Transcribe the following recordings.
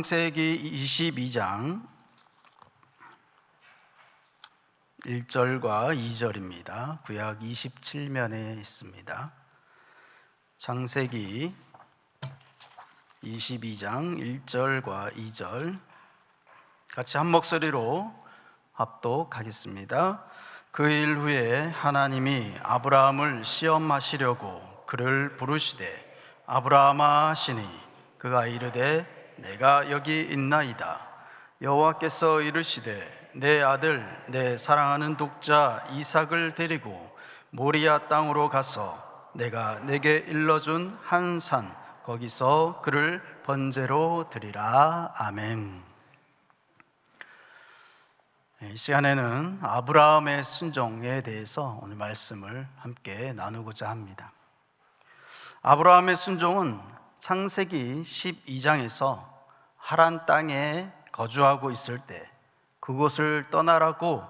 창세기 22장 1절과 2절입니다. 구약 27면에 있습니다. 창세기 22장 1절과 2절 같이 한 목소리로 합독하겠습니다. 그 일 후에 하나님이 아브라함을 시험하시려고 그를 부르시되 아브라함아 하시니 그가 이르되 내가 여기 있나이다. 여호와께서 이르시되 내 아들 내 사랑하는 독자 이삭을 데리고 모리아 땅으로 가서 내가 내게 일러준 한 산 거기서 그를 번제로 드리라. 아멘. 이 시간에는 아브라함의 순종에 대해서 오늘 말씀을 함께 나누고자 합니다. 아브라함의 순종은 창세기 12장에서 하란 땅에 거주하고 있을 때 그곳을 떠나라고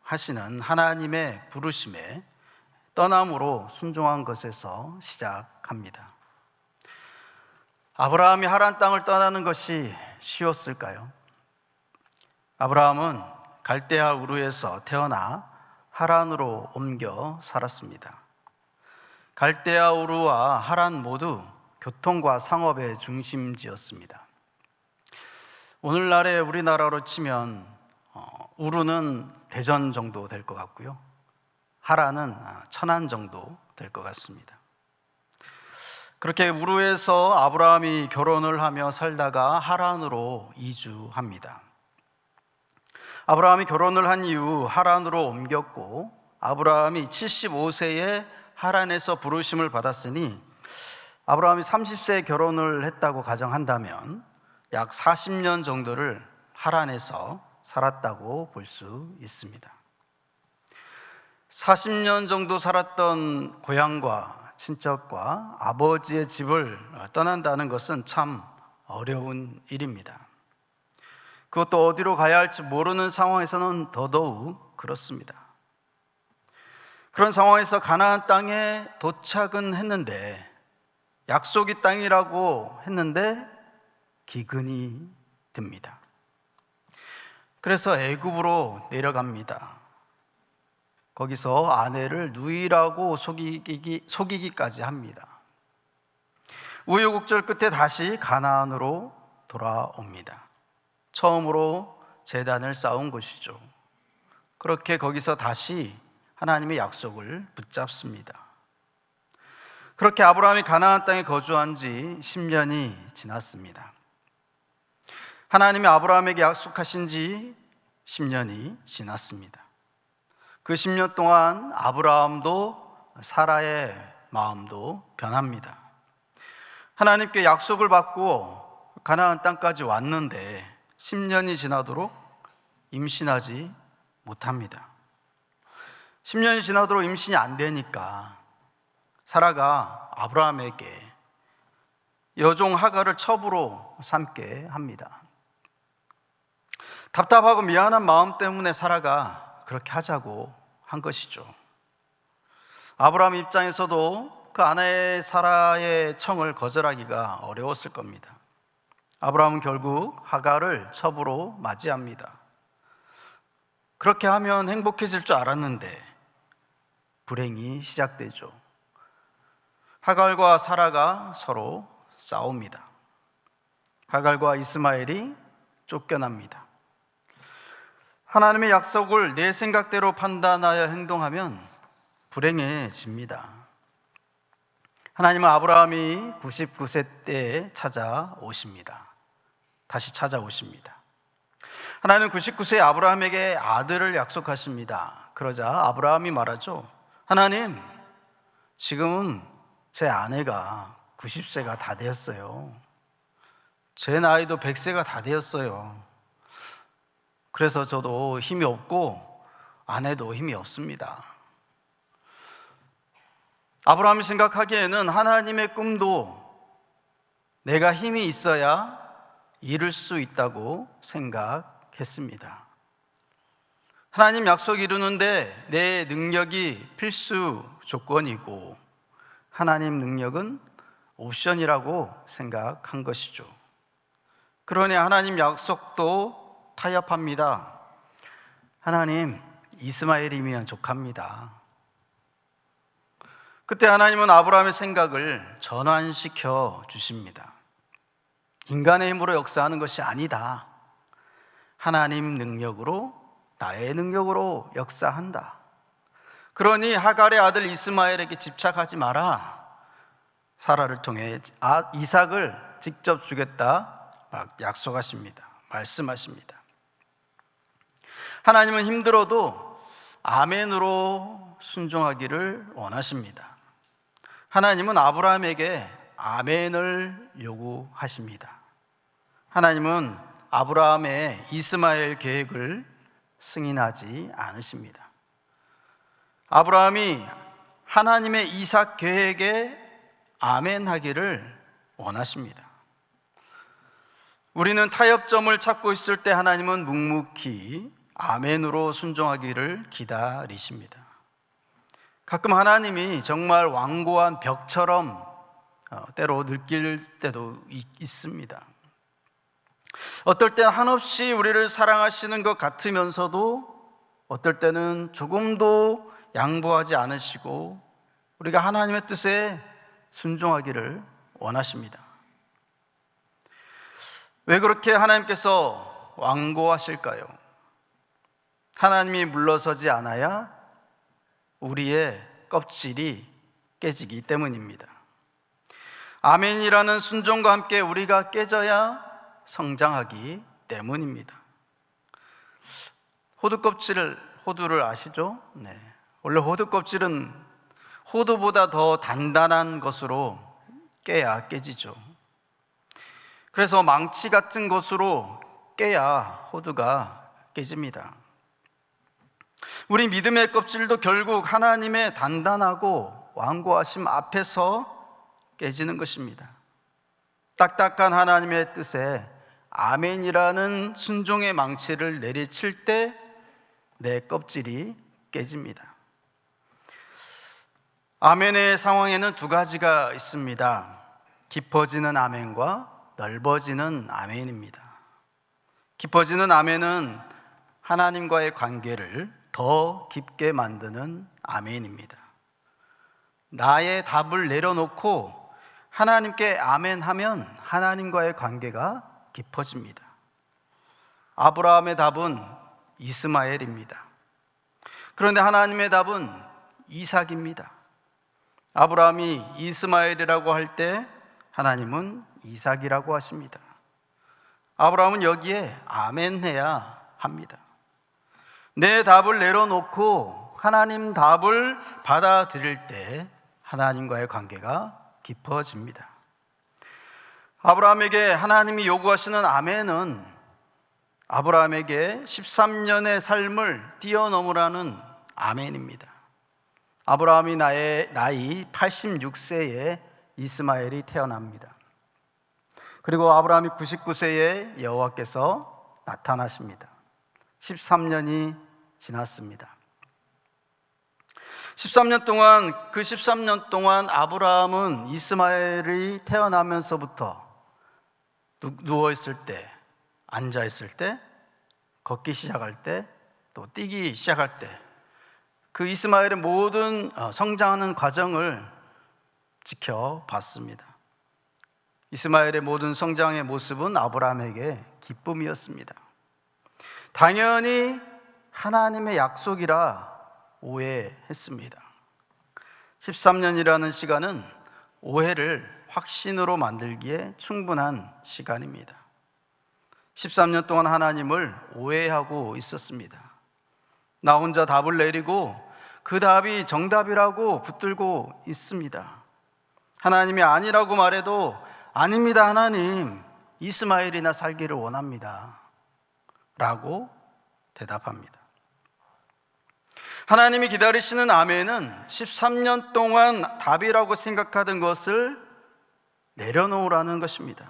하시는 하나님의 부르심에 떠남으로 순종한 것에서 시작합니다. 아브라함이 하란 땅을 떠나는 것이 쉬웠을까요? 아브라함은 갈대아 우르에서 태어나 하란으로 옮겨 살았습니다. 갈대아 우르와 하란 모두 교통과 상업의 중심지였습니다. 오늘날의 우리나라로 치면 우르는 대전 정도 될 것 같고요, 하란은 천안 정도 될 것 같습니다. 그렇게 우르에서 아브라함이 결혼을 하며 살다가 하란으로 이주합니다. 아브라함이 결혼을 한 이후 하란으로 옮겼고 아브라함이 75세에 하란에서 부르심을 받았으니 아브라함이 30세에 결혼을 했다고 가정한다면 약 40년 정도를 하란에서 살았다고 볼 수 있습니다. 40년 정도 살았던 고향과 친척과 아버지의 집을 떠난다는 것은 참 어려운 일입니다. 그것도 어디로 가야 할지 모르는 상황에서는 더더욱 그렇습니다. 그런 상황에서 가나안 땅에 도착은 했는데, 약속의 땅이라고 했는데 기근이 듭니다. 그래서 애굽으로 내려갑니다. 거기서 아내를 누이라고 속이기까지 합니다. 우여곡절 끝에 다시 가나안으로 돌아옵니다. 처음으로 제단을 쌓은 곳이죠. 그렇게 거기서 다시 하나님의 약속을 붙잡습니다. 그렇게 아브라함이 가나안 땅에 거주한 지 10년이 지났습니다. 하나님이 아브라함에게 약속하신 지 10년이 지났습니다. 그 10년 동안 아브라함도 사라의 마음도 변합니다. 하나님께 약속을 받고 가나안 땅까지 왔는데 10년이 지나도록 임신하지 못합니다. 10년이 지나도록 임신이 안 되니까 사라가 아브라함에게 여종 하갈을 첩으로 삼게 합니다. 답답하고 미안한 마음 때문에 사라가 그렇게 하자고 한 것이죠. 아브라함 입장에서도 그 아내 사라의 청을 거절하기가 어려웠을 겁니다. 아브라함은 결국 하갈을 첩으로 맞이합니다. 그렇게 하면 행복해질 줄 알았는데 불행이 시작되죠. 하갈과 사라가 서로 싸웁니다. 하갈과 이스마엘이 쫓겨납니다. 하나님의 약속을 내 생각대로 판단하여 행동하면 불행해집니다. 하나님은 아브라함이 99세 때에 찾아오십니다. 다시 찾아오십니다. 하나님은 99세에 아브라함에게 아들을 약속하십니다. 그러자 아브라함이 말하죠. 하나님, 지금 제 아내가 90세가 다 되었어요. 제 나이도 100세가 다 되었어요. 그래서 저도 힘이 없고 아내도 힘이 없습니다. 아브라함이 생각하기에는 하나님의 꿈도 내가 힘이 있어야 이룰 수 있다고 생각했습니다. 하나님 약속 이루는데 내 능력이 필수 조건이고 하나님 능력은 옵션이라고 생각한 것이죠. 그러니 하나님 약속도 타협합니다. 하나님, 이스마엘이면 족합니다. 그때 하나님은 아브라함의 생각을 전환시켜 주십니다. 인간의 힘으로 역사하는 것이 아니다. 하나님 능력으로, 나의 능력으로 역사한다. 그러니 하갈의 아들 이스마엘에게 집착하지 마라. 사라를 통해 이삭을 직접 주겠다 막 약속하십니다. 말씀하십니다. 하나님은 힘들어도 아멘으로 순종하기를 원하십니다. 하나님은 아브라함에게 아멘을 요구하십니다. 하나님은 아브라함의 이스마엘 계획을 승인하지 않으십니다. 아브라함이 하나님의 이삭 계획에 아멘하기를 원하십니다. 우리는 타협점을 찾고 있을 때 하나님은 묵묵히 아멘으로 순종하기를 기다리십니다. 가끔 하나님이 정말 완고한 벽처럼 때로 느낄 때도 있습니다. 어떨 때 한없이 우리를 사랑하시는 것 같으면서도 어떨 때는 조금도 양보하지 않으시고 우리가 하나님의 뜻에 순종하기를 원하십니다. 왜 그렇게 하나님께서 완고하실까요? 하나님이 물러서지 않아야 우리의 껍질이 깨지기 때문입니다. 아멘이라는 순종과 함께 우리가 깨져야 성장하기 때문입니다. 호두를 아시죠? 네. 원래 호두 껍질은 호두보다 더 단단한 것으로 깨야 깨지죠. 그래서 망치 같은 것으로 깨야 호두가 깨집니다. 우리 믿음의 껍질도 결국 하나님의 단단하고 완고하심 앞에서 깨지는 것입니다. 딱딱한 하나님의 뜻에 아멘이라는 순종의 망치를 내리칠 때 내 껍질이 깨집니다. 아멘의 상황에는 두 가지가 있습니다. 깊어지는 아멘과 넓어지는 아멘입니다. 깊어지는 아멘은 하나님과의 관계를 더 깊게 만드는 아멘입니다. 나의 답을 내려놓고 하나님께 아멘하면 하나님과의 관계가 깊어집니다. 아브라함의 답은 이스마엘입니다. 그런데 하나님의 답은 이삭입니다. 아브라함이 이스마엘이라고 할 때 하나님은 이삭이라고 하십니다. 아브라함은 여기에 아멘해야 합니다. 내 답을 내려놓고 하나님 답을 받아들일 때 하나님과의 관계가 깊어집니다. 아브라함에게 하나님이 요구하시는 아멘은 아브라함에게 13년의 삶을 뛰어넘으라는 아멘입니다. 아브라함이 나이 86세에 이스마엘이 태어납니다. 그리고 아브라함이 99세에 여호와께서 나타나십니다. 13년이 지났습니다. 13년 동안 아브라함은 이스마엘이 태어나면서부터 누워있을 때, 앉아있을 때, 걷기 시작할 때, 또 뛰기 시작할 때 그 이스마엘의 모든 성장하는 과정을 지켜봤습니다. 이스마엘의 모든 성장의 모습은 아브라함에게 기쁨이었습니다. 당연히 하나님의 약속이라 오해했습니다. 13년이라는 시간은 오해를 확신으로 만들기에 충분한 시간입니다. 13년 동안 하나님을 오해하고 있었습니다. 나 혼자 답을 내리고 그 답이 정답이라고 붙들고 있습니다. 하나님이 아니라고 말해도 아닙니다, 하나님, 이스마엘이나 살기를 원합니다 라고 대답합니다. 하나님이 기다리시는 아멘은 13년 동안 답이라고 생각하던 것을 내려놓으라는 것입니다.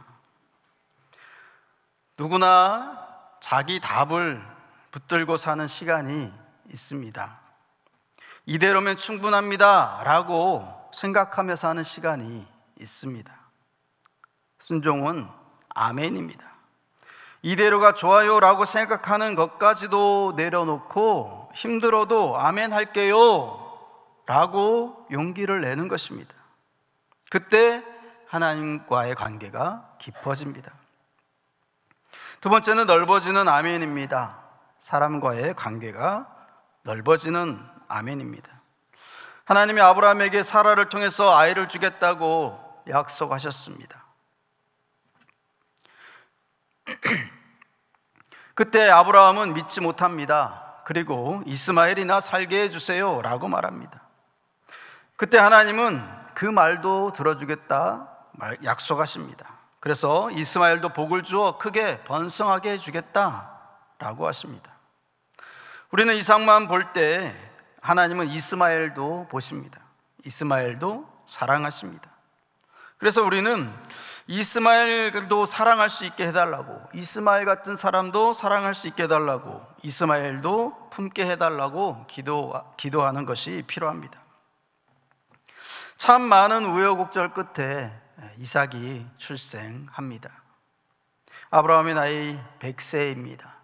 누구나 자기 답을 붙들고 사는 시간이 있습니다. 이대로면 충분합니다 라고 생각하며 사는 시간이 있습니다. 순종은 아멘입니다. 이대로가 좋아요라고 생각하는 것까지도 내려놓고 힘들어도 아멘 할게요 라고 용기를 내는 것입니다. 그때 하나님과의 관계가 깊어집니다. 두 번째는 넓어지는 아멘입니다. 사람과의 관계가 넓어지는 아멘입니다. 하나님이 아브라함에게 사라를 통해서 아이를 주겠다고 약속하셨습니다. 그때 아브라함은 믿지 못합니다. 그리고 이스마엘이나 살게 해주세요 라고 말합니다. 그때 하나님은 그 말도 들어주겠다 약속하십니다. 그래서 이스마엘도 복을 주어 크게 번성하게 해주겠다 라고 하십니다. 우리는 이상만 볼 때 하나님은 이스마엘도 보십니다. 이스마엘도 사랑하십니다. 그래서 우리는 이스마엘도 사랑할 수 있게 해달라고, 이스마엘 같은 사람도 사랑할 수 있게 해달라고, 이스마엘도 품게 해달라고 기도하는 것이 필요합니다. 참 많은 우여곡절 끝에 이삭이 출생합니다. 아브라함의 나이 100세입니다.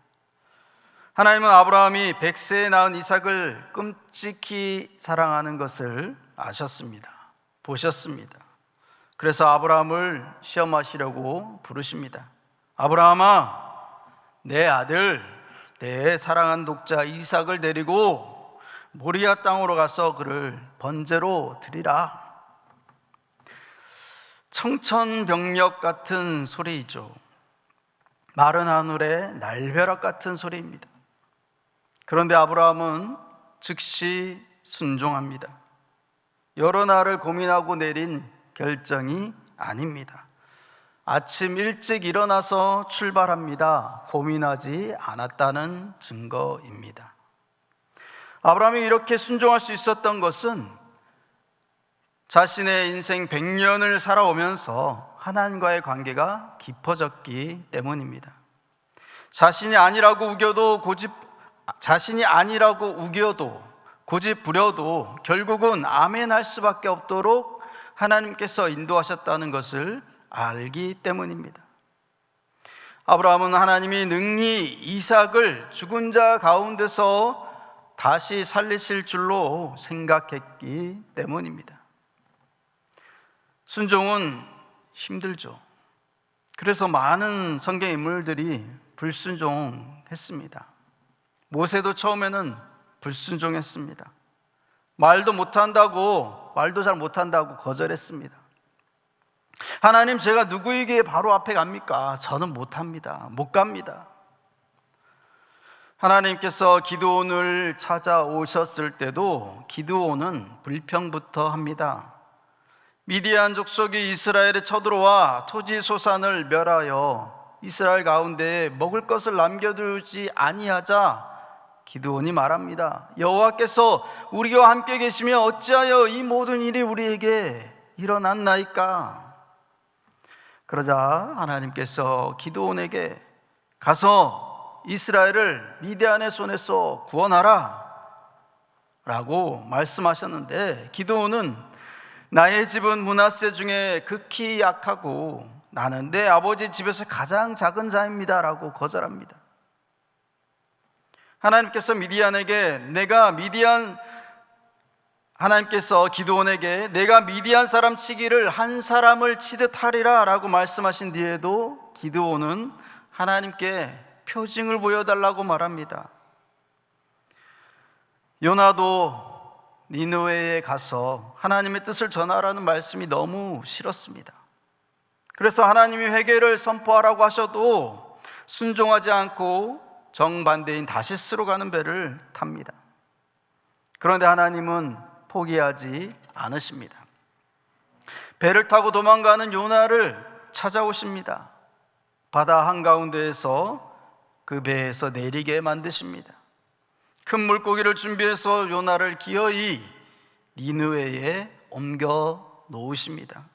하나님은 아브라함이 100세에 낳은 이삭을 끔찍히 사랑하는 것을 아셨습니다. 보셨습니다. 그래서 아브라함을 시험하시려고 부르십니다. 아브라함아, 내 아들, 내 사랑한 독자 이삭을 데리고 모리아 땅으로 가서 그를 번제로 드리라. 청천벽력 같은 소리이죠. 마른 하늘의 날벼락 같은 소리입니다. 그런데 아브라함은 즉시 순종합니다. 여러 날을 고민하고 내린 결정이 아닙니다. 아침 일찍 일어나서 출발합니다. 고민하지 않았다는 증거입니다. 아브라함이 이렇게 순종할 수 있었던 것은 자신의 인생 100년을 살아오면서 하나님과의 관계가 깊어졌기 때문입니다. 자신이 아니라고 우겨도 고집 부려도 결국은 아멘할 수밖에 없도록 하나님께서 인도하셨다는 것을 알기 때문입니다. 아브라함은 하나님이 능히 이삭을 죽은 자 가운데서 다시 살리실 줄로 생각했기 때문입니다. 순종은 힘들죠. 그래서 많은 성경 인물들이 불순종했습니다. 모세도 처음에는 불순종했습니다. 말도 잘 못한다고 거절했습니다. 하나님, 제가 누구에게 바로 앞에 갑니까? 저는 못합니다. 못 갑니다. 하나님께서 기드온을 찾아오셨을 때도 기드온은 불평부터 합니다. 미디안 족속이 이스라엘에 쳐들어와 토지 소산을 멸하여 이스라엘 가운데 먹을 것을 남겨두지 아니하자 기드온이 말합니다. 여호와께서 우리와 함께 계시며 어찌하여 이 모든 일이 우리에게 일어났나이까? 그러자 하나님께서 기드온에게 가서 이스라엘을 미디안의 손에서 구원하라 라고 말씀하셨는데, 기드온은 나의 집은 므낫세 중에 극히 약하고 나는 내 아버지 집에서 가장 작은 자입니다 라고 거절합니다. 하나님께서 기드온에게 내가 미디안 사람 치기를 한 사람을 치듯 하리라 라고 말씀하신 뒤에도 기드온은 하나님께 표징을 보여달라고 말합니다. 요나도 니느웨에 가서 하나님의 뜻을 전하라는 말씀이 너무 싫었습니다. 그래서 하나님이 회개를 선포하라고 하셔도 순종하지 않고 정반대인 다시스로 가는 배를 탑니다. 그런데 하나님은 포기하지 않으십니다. 배를 타고 도망가는 요나를 찾아오십니다. 바다 한가운데에서 그 배에서 내리게 만드십니다. 큰 물고기를 준비해서 요나를 기어이 니느웨에 옮겨 놓으십니다.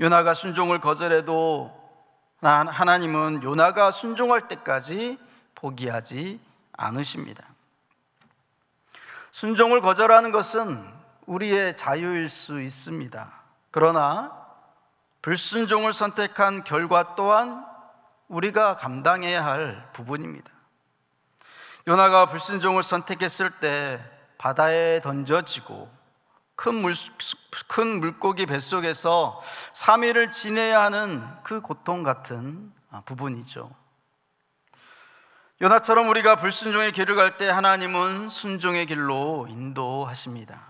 요나가 순종을 거절해도 하나님은 요나가 순종할 때까지 포기하지 않으십니다. 순종을 거절하는 것은 우리의 자유일 수 있습니다. 그러나 불순종을 선택한 결과 또한 우리가 감당해야 할 부분입니다. 요나가 불순종을 선택했을 때 바다에 던져지고 큰 물고기 뱃속에서 3일을 지내야 하는 그 고통 같은 부분이죠. 요나처럼 우리가 불순종의 길을 갈 때 하나님은 순종의 길로 인도하십니다.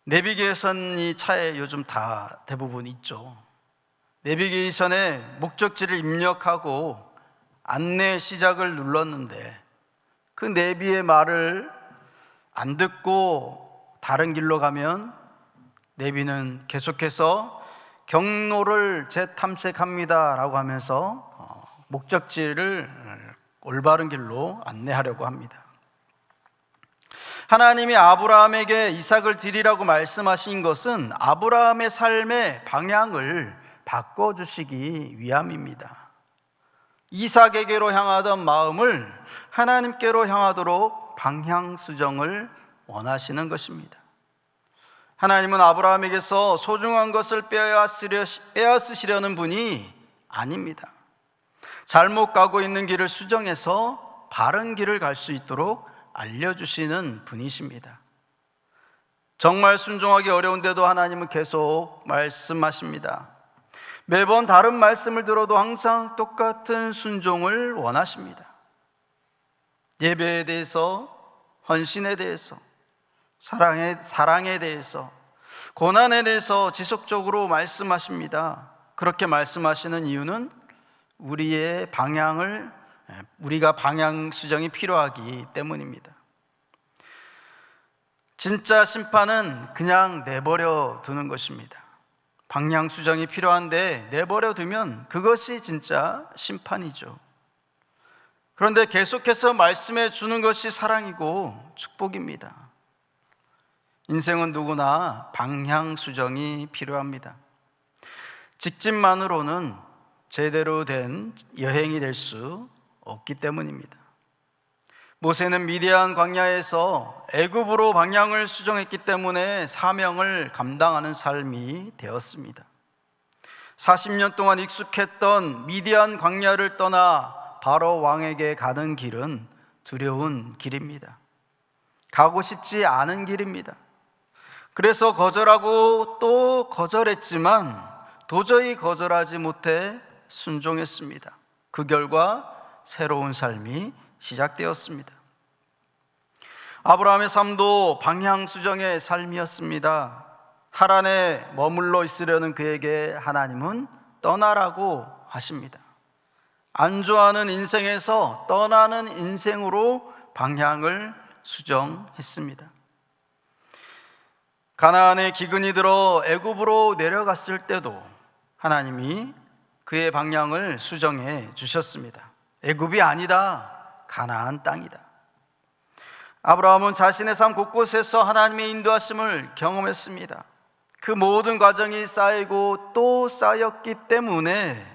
내비게이션이 차에 요즘 다 대부분 있죠. 내비게이션에 목적지를 입력하고 안내 시작을 눌렀는데 그 내비의 말을 안 듣고 다른 길로 가면 내비는 계속해서 경로를 재탐색합니다 라고 하면서 목적지를 올바른 길로 안내하려고 합니다. 하나님이 아브라함에게 이삭을 드리라고 말씀하신 것은 아브라함의 삶의 방향을 바꿔주시기 위함입니다. 이삭에게로 향하던 마음을 하나님께로 향하도록 방향 수정을 원하시는 것입니다. 하나님은 아브라함에게서 소중한 것을 빼앗으시려는 분이 아닙니다. 잘못 가고 있는 길을 수정해서 바른 길을 갈 수 있도록 알려주시는 분이십니다. 정말 순종하기 어려운데도 하나님은 계속 말씀하십니다. 매번 다른 말씀을 들어도 항상 똑같은 순종을 원하십니다. 예배에 대해서, 헌신에 대해서, 사랑에 대해서, 고난에 대해서 지속적으로 말씀하십니다. 그렇게 말씀하시는 이유는 우리가 방향 수정이 필요하기 때문입니다. 진짜 심판은 그냥 내버려 두는 것입니다. 방향 수정이 필요한데 내버려 두면 그것이 진짜 심판이죠. 그런데 계속해서 말씀해 주는 것이 사랑이고 축복입니다. 인생은 누구나 방향 수정이 필요합니다. 직진만으로는 제대로 된 여행이 될 수 없기 때문입니다. 모세는 미디안 광야에서 애굽으로 방향을 수정했기 때문에 사명을 감당하는 삶이 되었습니다. 40년 동안 익숙했던 미디안 광야를 떠나 바로 왕에게 가는 길은 두려운 길입니다. 가고 싶지 않은 길입니다. 그래서 거절하고 또 거절했지만 도저히 거절하지 못해 순종했습니다. 그 결과 새로운 삶이 시작되었습니다. 아브라함의 삶도 방향 수정의 삶이었습니다. 하란에 머물러 있으려는 그에게 하나님은 떠나라고 하십니다. 안주하는 인생에서 떠나는 인생으로 방향을 수정했습니다. 가나안에 기근이 들어 애굽으로 내려갔을 때도 하나님이 그의 방향을 수정해 주셨습니다. 애굽이 아니다, 가나안 땅이다. 아브라함은 자신의 삶 곳곳에서 하나님의 인도하심을 경험했습니다. 그 모든 과정이 쌓이고 또 쌓였기 때문에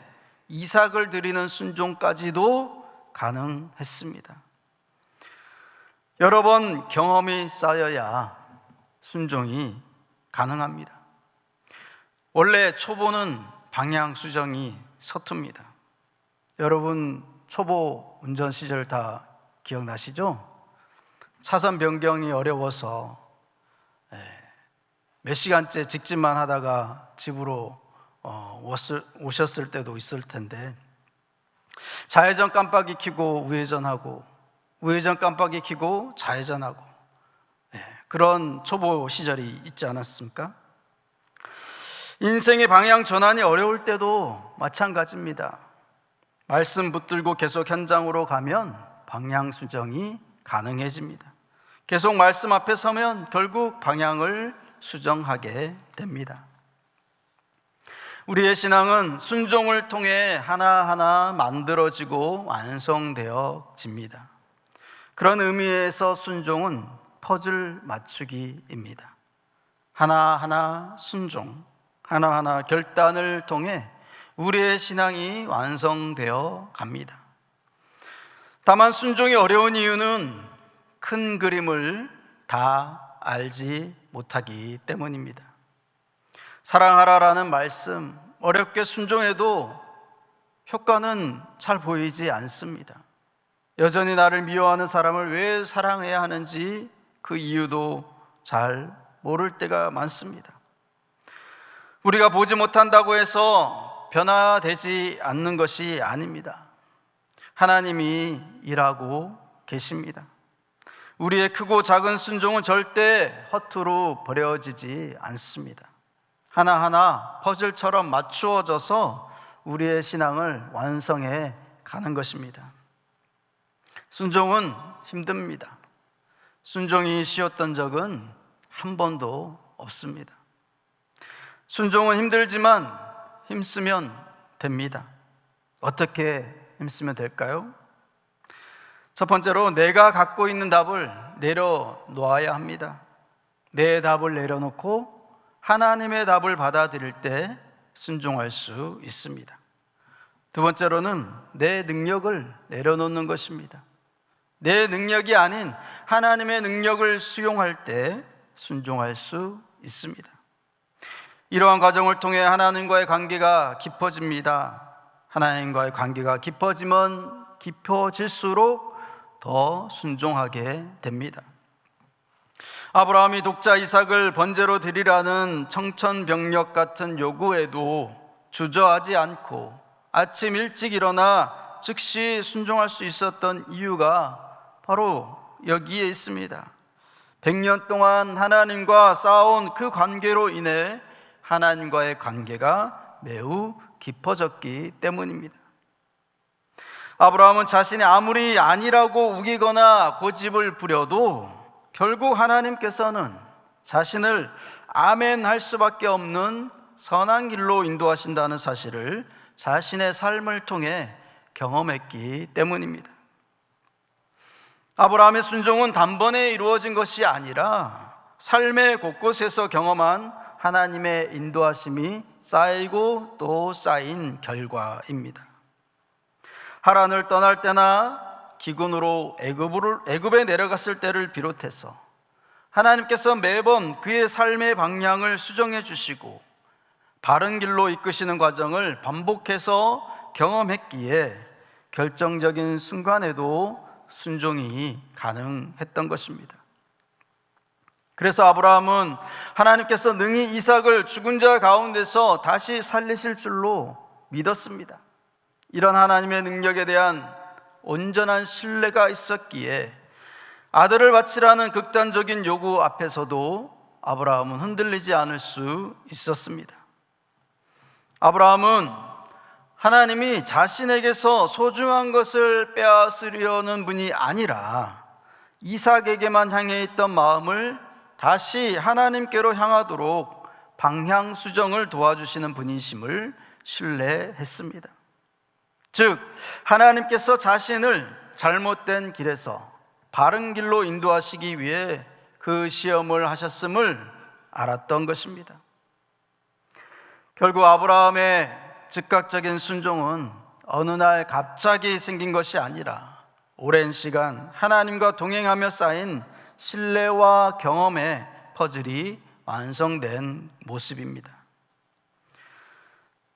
이삭을 드리는 순종까지도 가능했습니다. 여러 번 경험이 쌓여야 순종이 가능합니다. 원래 초보는 방향 수정이 서툽니다. 여러분 초보 운전 시절 다 기억나시죠? 차선 변경이 어려워서 몇 시간째 직진만 하다가 집으로 오셨을 때도 있을 텐데 좌회전 깜빡이 켜고 우회전하고 우회전 깜빡이 켜고 좌회전하고 그런 초보 시절이 있지 않았습니까? 인생의 방향 전환이 어려울 때도 마찬가지입니다. 말씀 붙들고 계속 현장으로 가면 방향 수정이 가능해집니다. 계속 말씀 앞에 서면 결국 방향을 수정하게 됩니다. 우리의 신앙은 순종을 통해 하나하나 만들어지고 완성되어집니다. 그런 의미에서 순종은 퍼즐 맞추기입니다. 하나하나 순종, 하나하나 결단을 통해 우리의 신앙이 완성되어 갑니다. 다만 순종이 어려운 이유는 큰 그림을 다 알지 못하기 때문입니다. 사랑하라라는 말씀, 어렵게 순종해도 효과는 잘 보이지 않습니다. 여전히 나를 미워하는 사람을 왜 사랑해야 하는지 그 이유도 잘 모를 때가 많습니다. 우리가 보지 못한다고 해서 변화되지 않는 것이 아닙니다. 하나님이 일하고 계십니다. 우리의 크고 작은 순종은 절대 허투루 버려지지 않습니다. 하나하나 퍼즐처럼 맞추어져서 우리의 신앙을 완성해 가는 것입니다. 순종은 힘듭니다. 순종이 쉬웠던 적은 한 번도 없습니다. 순종은 힘들지만 힘쓰면 됩니다. 어떻게 힘쓰면 될까요? 첫 번째로 내가 갖고 있는 답을 내려놓아야 합니다. 내 답을 내려놓고 하나님의 답을 받아들일 때 순종할 수 있습니다. 두 번째로는 내 능력을 내려놓는 것입니다. 내 능력이 아닌 하나님의 능력을 수용할 때 순종할 수 있습니다. 이러한 과정을 통해 하나님과의 관계가 깊어집니다. 하나님과의 관계가 깊어질수록 더 순종하게 됩니다. 아브라함이 독자 이삭을 번제로 드리라는 청천벽력 같은 요구에도 주저하지 않고 아침 일찍 일어나 즉시 순종할 수 있었던 이유가 바로 여기에 있습니다. 100년 동안 하나님과 쌓아온 그 관계로 인해 하나님과의 관계가 매우 깊어졌기 때문입니다. 아브라함은 자신이 아무리 아니라고 우기거나 고집을 부려도 결국 하나님께서는 자신을 아멘 할 수밖에 없는 선한 길로 인도하신다는 사실을 자신의 삶을 통해 경험했기 때문입니다. 아브라함의 순종은 단번에 이루어진 것이 아니라 삶의 곳곳에서 경험한 하나님의 인도하심이 쌓이고 또 쌓인 결과입니다. 하란을 떠날 때나 기근으로 애굽에 내려갔을 때를 비롯해서 하나님께서 매번 그의 삶의 방향을 수정해 주시고 바른 길로 이끄시는 과정을 반복해서 경험했기에 결정적인 순간에도 순종이 가능했던 것입니다. 그래서 아브라함은 하나님께서 능히 이삭을 죽은 자 가운데서 다시 살리실 줄로 믿었습니다. 이런 하나님의 능력에 대한 온전한 신뢰가 있었기에 아들을 바치라는 극단적인 요구 앞에서도 아브라함은 흔들리지 않을 수 있었습니다. 아브라함은 하나님이 자신에게서 소중한 것을 빼앗으려는 분이 아니라 이삭에게만 향해 있던 마음을 다시 하나님께로 향하도록 방향 수정을 도와주시는 분이심을 신뢰했습니다. 즉 하나님께서 자신을 잘못된 길에서 바른 길로 인도하시기 위해 그 시험을 하셨음을 알았던 것입니다. 결국 아브라함의 즉각적인 순종은 어느 날 갑자기 생긴 것이 아니라 오랜 시간 하나님과 동행하며 쌓인 신뢰와 경험의 퍼즐이 완성된 모습입니다.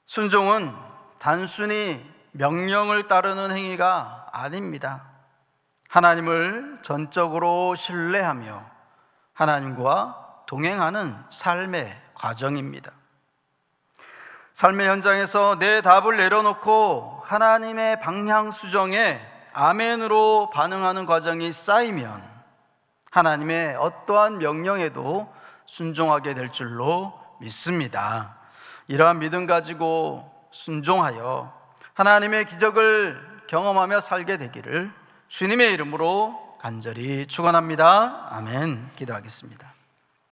순종은 단순히 명령을 따르는 행위가 아닙니다. 하나님을 전적으로 신뢰하며 하나님과 동행하는 삶의 과정입니다. 삶의 현장에서 내 답을 내려놓고 하나님의 방향 수정에 아멘으로 반응하는 과정이 쌓이면 하나님의 어떠한 명령에도 순종하게 될 줄로 믿습니다. 이러한 믿음 가지고 순종하여 하나님의 기적을 경험하며 살게 되기를 주님의 이름으로 간절히 축원합니다. 아멘. 기도하겠습니다.